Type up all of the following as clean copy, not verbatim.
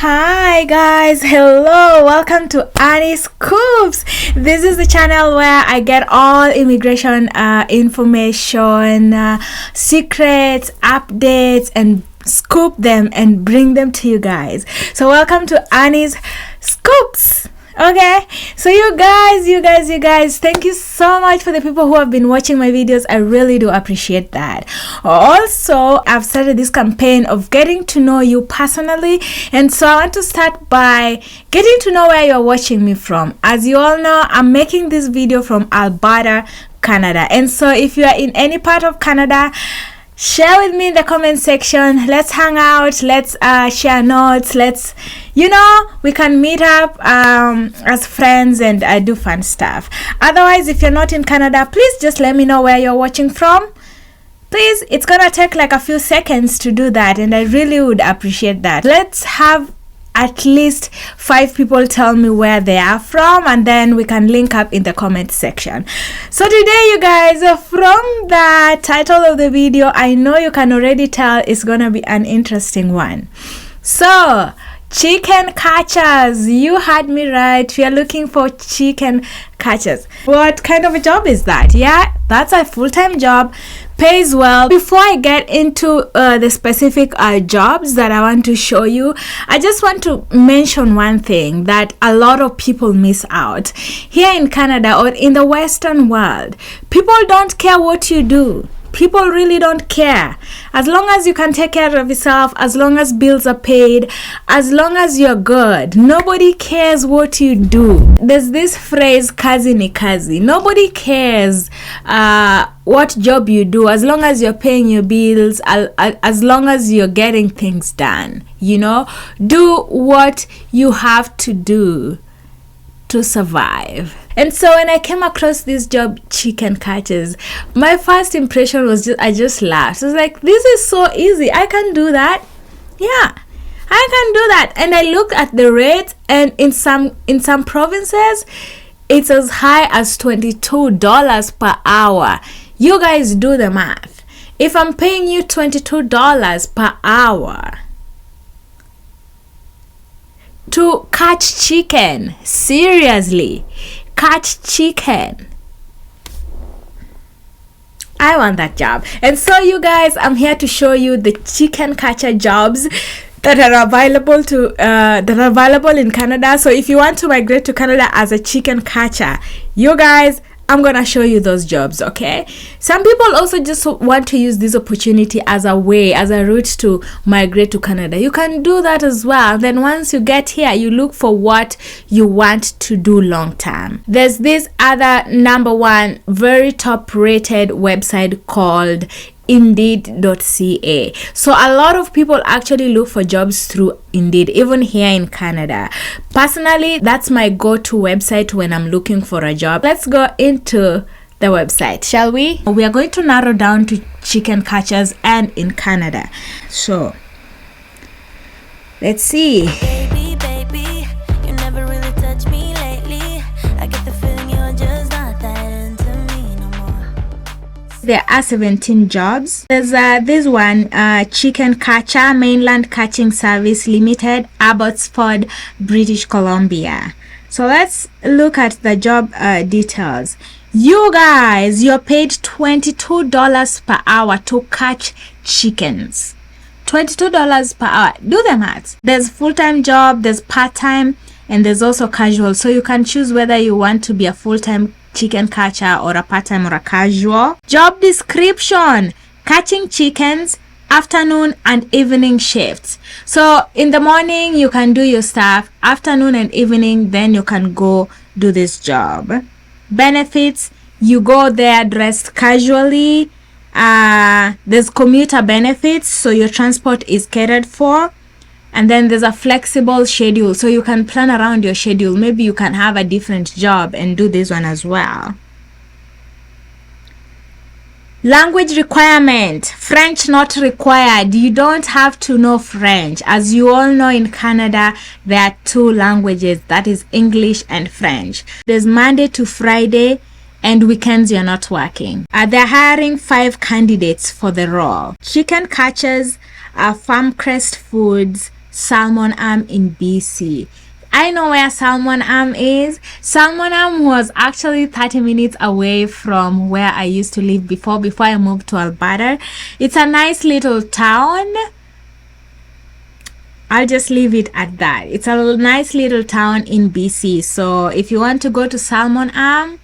Hi guys, hello, welcome to Anny Scoops. This is the channel where I get all immigration information, secrets, updates, and scoop them and bring them to you guys. So welcome to Anny's Scoops. Okay, so you guys, thank you so much for the people who have been watching my videos. I really do appreciate that. Also, I've started this campaign of getting to know you personally, and so I want to start by getting to know where you're watching me from. As you all know, I'm making this video from Alberta, Canada, and so if you are in any part of Canada, share with me in the comment section. Let's hang out, let's share notes, we can meet up as friends and do fun stuff. Otherwise, if you're not in Canada, please just let me know where you're watching from. Please, it's gonna take like a few seconds to do that, and I really would appreciate that. Let's have at least 5 people tell me where they are from, and then we can link up in the comment section. So today, you guys, from the title of the video, I know you can already tell it's gonna be an interesting one. So chicken catchers, you heard me right. We are looking for chicken catchers. What kind of a job is that? Yeah, that's a full-time job, pays well. Before I get into the specific jobs that I want to show you, I just want to mention one thing that a lot of people miss out. Here in Canada or in the Western world, people don't care what you do. People really don't care. As long as you can take care of yourself, as long as bills are paid, as long as you're good, nobody cares what you do. There's this phrase, kazi ni kazi. Nobody cares what job you do, as long as you're paying your bills, as long as you're getting things done. Do what you have to do to survive. And so when I came across this job, chicken catchers, my first impression was I just laughed. I was like, this is so easy. I can do that. Yeah, I can do that. And I looked at the rate, and in some provinces, it's as high as $22 per hour. You guys do the math. If I'm paying you $22 per hour to catch chicken, seriously, catch chicken, I want that job. And so you guys, I'm here to show you the chicken catcher jobs that are available in Canada. So if you want to migrate to Canada as a chicken catcher, you guys, I'm gonna show you those jobs. Okay, some people also just want to use this opportunity as a route to migrate to Canada. You can do that as well. Then once you get here, you look for what you want to do long term. There's this other #1 very top rated website called Indeed.ca. So a lot of people actually look for jobs through Indeed, even here in Canada. Personally, that's my go-to website when I'm looking for a job. Let's go into the website, shall we? We are going to narrow down to chicken catchers and in Canada. So let's see. Baby, you never really touched me lately. I get the feeling you're just not that into me no more. There are 17 jobs. There's this one, chicken catcher, mainland catching service limited, Abbotsford, British Columbia. So let's look at the job details. You guys, you're paid $22 per hour to catch chickens. $22 per hour. Do the math. There's full-time job, there's part-time, and there's also casual. So you can choose whether you want to be a full-time chicken catcher or a part-time or a casual. Job description: catching chickens, afternoon and evening shifts. So in the morning you can do your stuff, afternoon and evening then you can go do this job. Benefits: you go there dressed casually. There's commuter benefits, so your transport is catered for. And then there's a flexible schedule, so you can plan around your schedule. Maybe you can have a different job and do this one as well. Language requirement: French not required. You don't have to know French. As you all know, in Canada there are 2 languages, that is English and French. There's Monday to Friday, and weekends you're not working. They're hiring 5 candidates for the role. Chicken catchers, Farm Crest Foods, Salmon Arm in BC. I know where Salmon Arm is. Salmon Arm was actually 30 minutes away from where I used to live before I moved to Alberta. It's a nice little town. I'll just leave it at that. It's a nice little town in BC. So if you want to go to Salmon Arm,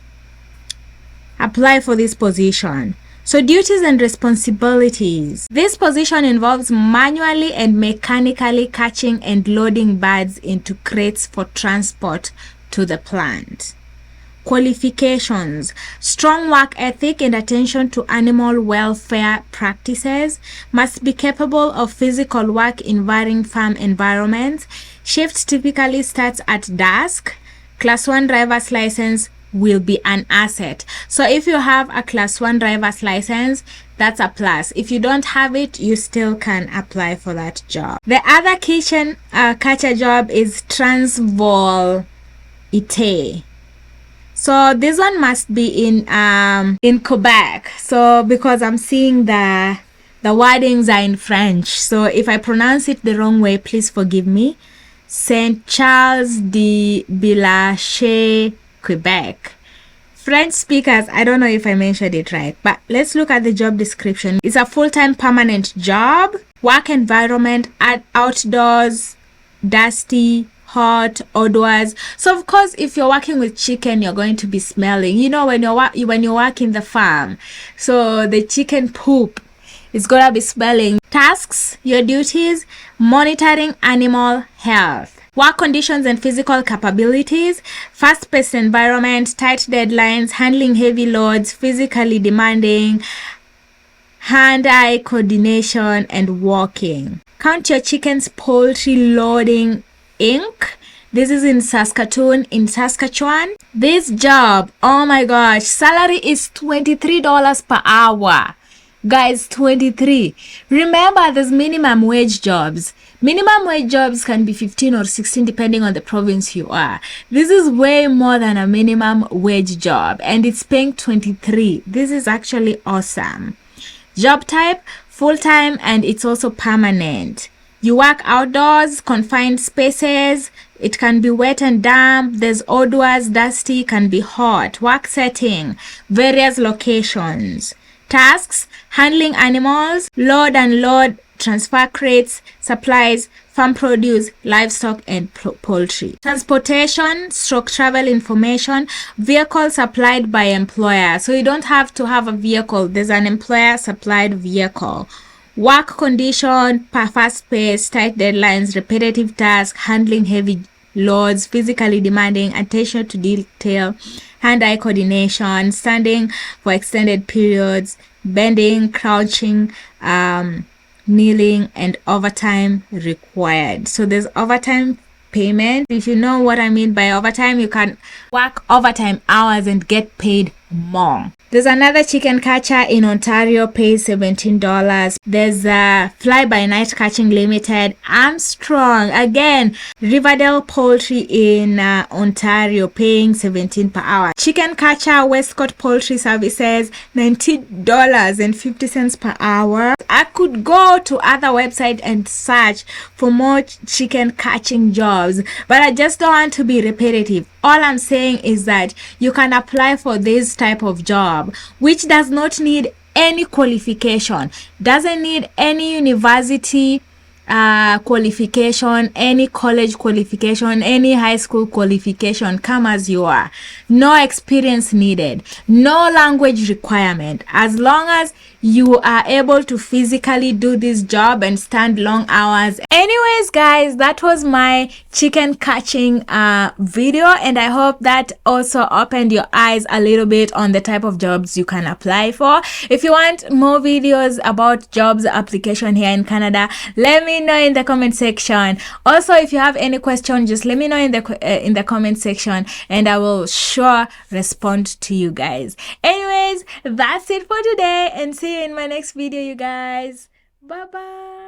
apply for this position. So duties and responsibilities. This position involves manually and mechanically catching and loading birds into crates for transport to the plant. Qualifications: strong work ethic and attention to animal welfare practices, must be capable of physical work in varying farm environments. Shift typically starts at dusk. Class 1 driver's license will be an asset. So if you have a class 1 driver's license, that's a plus. If you don't have it, you still can apply for that job. The other kitchen catcher job is Transvaal Ite. So this one must be in Quebec. So because I'm seeing the wordings are in French, so if I pronounce it the wrong way, please forgive me. Saint Charles de Bilache, Quebec. French speakers, I don't know if I mentioned it right, but let's look at the job description. It's a full-time permanent job. Work environment at outdoors, dusty, hot, odors. So of course, if you're working with chicken, you're going to be smelling. You know, when you work in the farm, so the chicken poop is gonna be smelling. Tasks, your duties: monitoring animal health. Work conditions and physical capabilities: fast-paced environment, tight deadlines, handling heavy loads, physically demanding, hand-eye coordination, and walking. Count Your Chickens Poultry Loading Inc. This is in Saskatchewan. This job, oh my gosh, salary is $23 per hour. Guys, 23. Remember, there's minimum wage jobs. Minimum wage jobs can be 15 or 16 depending on the province you are. This is way more than a minimum wage job, and it's paying 23. This is actually awesome. Job type: full-time, and it's also permanent. You work outdoors, confined spaces. It can be wet and damp. There's odors, dusty, can be hot. Work setting: various locations. Tasks: handling animals, load and unload, transfer crates, supplies, farm produce, livestock, and poultry. Transportation / travel information: vehicle supplied by employer. So you don't have to have a vehicle. There's an employer supplied vehicle. Work condition: fast pace, tight deadlines, repetitive tasks, handling heavy loads, physically demanding, attention to detail, hand-eye coordination, standing for extended periods, bending, crouching, kneeling, and overtime required. So there's overtime payment. If you know what I mean by overtime, you can work overtime hours and get paid more. There's another chicken catcher in Ontario, pays $17. There's a Fly by Night Catching Limited, Armstrong, again, Riverdale Poultry in Ontario, paying $17 per hour. Chicken catcher, Westcott Poultry Services, $19.50 per hour. I could go to other websites and search for more chicken catching jobs, but I just don't want to be repetitive. All I'm saying is that you can apply for this type of job, which does not need any qualification, doesn't need any university qualification, any college qualification, any high school qualification. Come as you are. No experience needed, no language requirement. As long as you are able to physically do this job and stand long hours. Anyways, guys, that was my chicken catching video, and I hope that also opened your eyes a little bit on the type of jobs you can apply for. If you want more videos about jobs application here in Canada, let me know in the comment section. Also, if you have any question, just let me know in the comment section, and I will sure respond to you guys. Anyways, that's it for today, and see you in my next video, you guys. Bye bye.